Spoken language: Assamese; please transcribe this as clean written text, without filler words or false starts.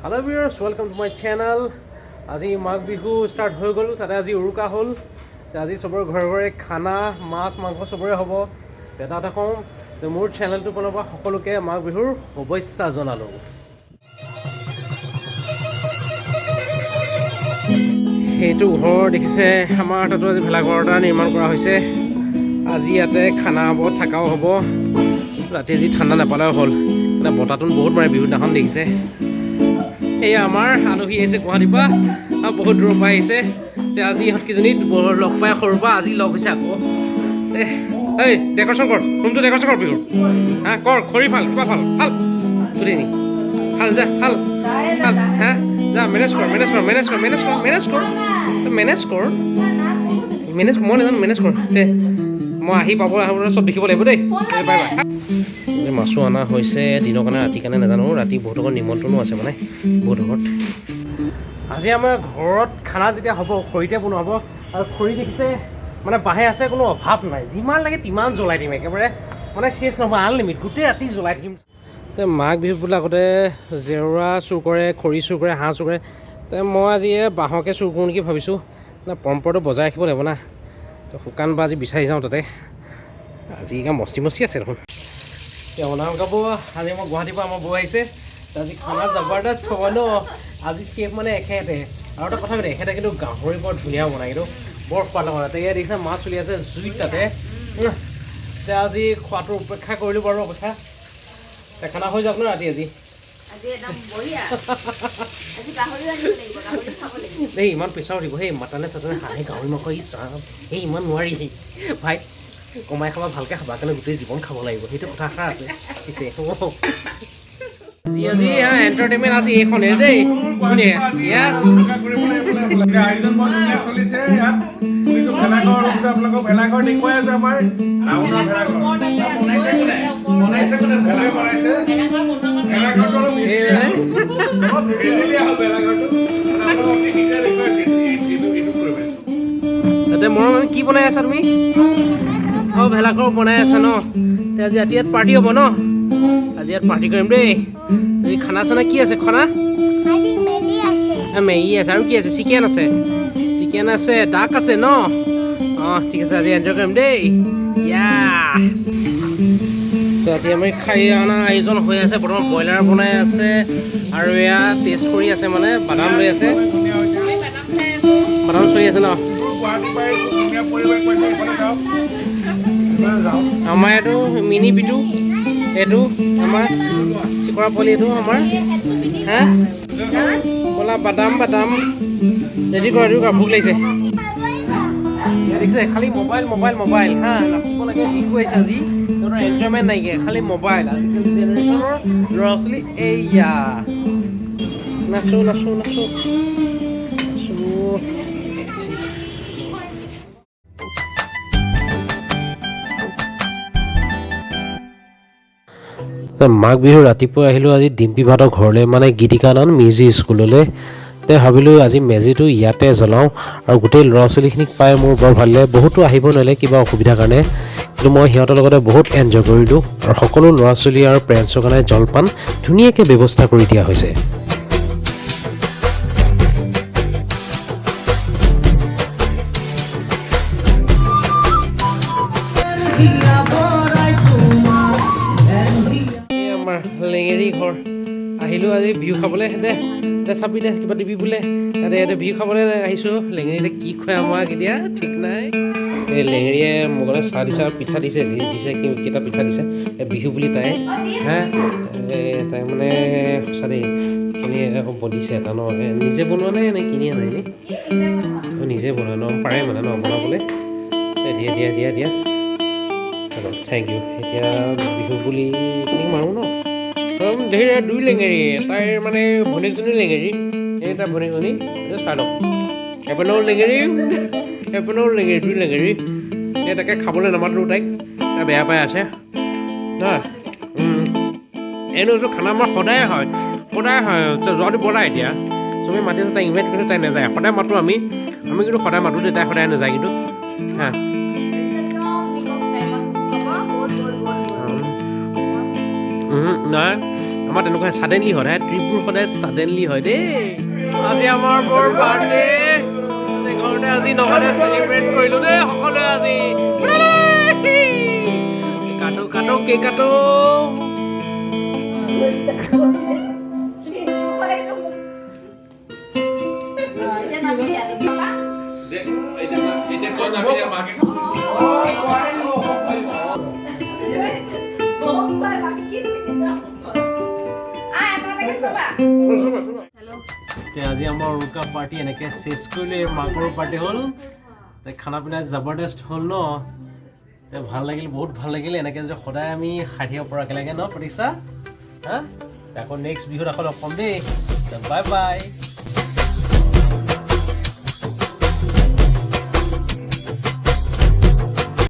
Hello viewers, welcome to my channel. আজি মাঘ বিহু ষ্টাৰ্ট হৈ গ'ল, তাতে আজি উৰুকা হ'ল। আজি চবৰে ঘৰে ঘৰে খানা, মাছ মাংস চবৰে হ'ব। এটা এটা কওঁ যে মোৰ চেনেলটো ফালৰ পৰা সকলোকে মাঘ বিহুৰ শুভেচ্ছা জনালোঁ। সেইটো ঘৰ দেখিছে, আমাৰ তাতো আজি ভেলাঘৰ এটা নিৰ্মাণ কৰা হৈছে। আজি ইয়াতে খানা হ'ব, থাকাও হ'ব। ৰাতি আজি ঠাণ্ডা নাপালেও হ'ল, মানে বতাহটো বহুত মাৰে বিহুৰ দিনাখন দেখিছে। এই আমাৰ আলহী আহিছে গুৱাহাটীৰ পৰা, বহুত দূৰৰ পৰা আহিছে। আজি ইহঁতকেইজনী লগ পাই সৰুৰ পৰা আজি লগ হৈছে আকৌ। এই ডেকৰেশ্যন কৰ, ৰুমটো ডেকৰেশ্যন কৰ বিহুৰ। কৰ খৰি ভাল, কিবা ভাল ভাল গোটেইখিনি ভাল, যা ভাল ভাল যা মেনেজ কৰ মেনেজ কৰ মেনেজ কৰ মেনেজ কৰ মেনেজ কৰ মেনেজ কৰ মেনেজ মই নাজানো, মেনেজ কৰ দে। মই আহি পাব চব দেখিব লাগিব দেই। Bye bye. মাছো অনা হৈছে দিনৰ কাৰণে, ৰাতিৰ কাৰণে নাজানো। ৰাতি বহুতকৰ নিমন্ত্ৰণো আছে, মানে বহুত ঘৰত। আজি আমাৰ ঘৰত খানা যেতিয়া হ'ব, খৰিতে বনোৱা হ'ব। আৰু খৰি দেখিছে মানে বাঁহে আছে, কোনো অভাৱ নাই। যিমান লাগে তিমান জ্বলাই দিম, একেবাৰে মানে চেচ নহয়, আনলিমিট গোটেই ৰাতি জ্বলাই থাকিম। মাঘ বিহুত বোলে আগতে জেওৰা চুৰ কৰে, খৰি চুৰ কৰে, হাঁহ চুৰ কৰে। মই আজি বাঁহকে চুৰ কৰোঁ নেকি ভাবিছোঁ। পৰম্পৰাটো বজাই ৰাখিব লাগিব না। শুকান বা আজি বিচাৰি যাওঁ তাতে। আজি মস্তি মস্তি আছে দেখোন। অনাম কাপো আজি মই গুৱাহাটীৰ পৰা আমাৰ বৌ আহিছে। আজি খানা জবৰদস্ত হ'ব ন। আজি চেফ মানে এখেতে, আৰু এটা কথা এখেতে কিন্তু গাহৰি বৰ ধুনীয়া বনায়, কিন্তু বৰ সোৱাদ লগা। তাতে ইয়াত দেখিছে মাছ চলি আছে জুইত তাতে। আজি খোৱাটো উপেক্ষা কৰিলোঁ বাৰু, অপেক্ষা খানা হৈ যাওক ন ৰাতি আজি। দেই ইমান প্ৰেছাৰ দিব, সেই মাতানে চাটানে হাঁহে গাহৰি মাংস সেই ইমান নোৱাৰি ভাই, কমাই খাবা, ভালকৈ খাবা, কাৰণে গোটেই জীৱন খাব লাগিব, সেইটো কথা এষাৰ আছে পিছে। আজি এণ্টাৰটেইনমেণ্ট আজি এইখনে দেই, য়েছ। ভেলাঘৰ দেখুৱাই আছে আমাৰ তাতে মই কি বনাই আছা তুমি? অঁ ভেলাঘৰ বনাই আছা ন? আজি ৰাতি ইয়াত পাৰ্টি হ'ব ন? আজি ইয়াত পাৰ্টি কৰিম দেই। আজি খানা চানা কি আছে? খানা মেগী আছে, আৰু কি আছে? চিকেন আছে, চিকেন আছে, ডাক আছে ন? অঁ ঠিক আছে, আজি এনজয় কৰিম দেই। আজি আমি খাই অনা আয়োজন হৈ আছে। বৰ্তমান ব্ৰইলাৰ বনাই আছে, আৰু এয়া টেষ্ট কৰি আছে, মানে বাদাম লৈ আছে, বাদাম চলি আছে ন? আমাৰ এইটো মিনি পিটু, এইটো আমাৰ চিকৰা পোৱালি, এইটো আমাৰ ব'লা বাদাম বাদাম ৰেডি কৰা, ভোক লাগিছে দেখিছে। খালি মোবাইল মোবাইল মোবাইল নাচিব লাগে, বিহু আহিছে আজি, সিহঁতৰ এনজয়মেণ্ট নাইকিয়া, খালি মোবাইল। আজিকালি জেনেৰেশ্যনৰ ল'ৰা ছোৱালী এইয়া নাচো নাচো নাচো মাঘ বিহু ৰাতিপুৱা আহিলোঁ আজি ডিম্পীহঁতৰ ঘৰলৈ, মানে গীতিকানন্দ মিউজিক স্কুললৈ। ভাবিলোঁ আজি মেজিটো ইয়াতে জ্বলাওঁ, আৰু গোটেই ল'ৰা ছোৱালীখিনিক পাই মোৰ বৰ ভাল লাগে। বহুতো আহিব নোৱাৰিলে কিবা অসুবিধাৰ কাৰণে, কিন্তু মই সিহঁতৰ লগতে বহুত এনজয় কৰিলোঁ। আৰু সকলো ল'ৰা ছোৱালী আৰু পেৰেণ্টছৰ কাৰণে জলপান ধুনীয়াকৈ ব্যৱস্থা কৰি দিয়া হৈছে। লেঙেৰী ঘৰ আহিলোঁ আজি বিহু খাবলৈ। দে চাবি দে, কিবা দিবি বোলে ইয়াতে বিহু খাবলৈ আহিছোঁ। লেঙেৰীতে কি খুৱাই আমাক এতিয়া ঠিক নাই। এই লেঙেৰীয়ে মোক চাহ দিছে আৰু পিঠা দিছে, কেইটা পিঠা দিছে। বিহু বুলি তাই তাই মানে সঁচা দেই, বনিছে এটা ন, নিজে বনোৱা নাই নে কিনি আনাই নে? নিজে বনোৱা ন, পাৰে মানে ন বনাবলৈ। দিয়া দিয়া দিয়া দিয়া, থেংক ইউ। এতিয়া বিহু বুলি এইখিনি মাৰোঁ ন। দুই লেঙেৰী, তাইৰ মানে ভনীয়েকজনী লেঙেৰী, এই তাইৰ ভনীয়েকজনী চাই লওক। এপেনেও লেঙেৰী, এপেনেও লেঙেৰী, দুই লেঙেৰী। এই তাকে খাবলৈ নামাতিলোঁ, তাইক তাই বেয়া পাই আছে। এনেও খানা আমাৰ সদায় হয়, সদায় হয়। যোৱাটো বনাই এতিয়া চবেই মাতি আছে, তাই ইনভাইট কৰিছে, তাই নাযায়। সদায় মাতোঁ আমি কিন্তু সদায় মাতোঁ, তাই সদায় নাযায় কিন্তু। নাই আমাৰ তেনেকুৱা ছাডেনলি হয় ট্ৰিপবোৰ সদায় ছাডেনলি হয় দেই আজি আমাৰ বৰ বাৰ্থডে ঘৰতে আজি নহ'লে চেলিব্ৰেট কৰিলোঁ দেই সকলোৱে আজি কাটো কাটো কেক কাটো আজি আমাৰ উৰুকা পাৰ্টি এনেকৈ চেছ কৰিলে মাকৰ পাৰ্টি হ'ল খানা পিনা জবৰদস্ত হ'ল ন ভাল লাগিল বহুত ভাল লাগিল এনেকৈ যে সদায় আমি খাই থাকিব পৰাকৈ লাগে ন প্ৰতীক্ষা হা আকৌ নেক্সট বিহুত আকৌ লগ পাম দেই বাই বাই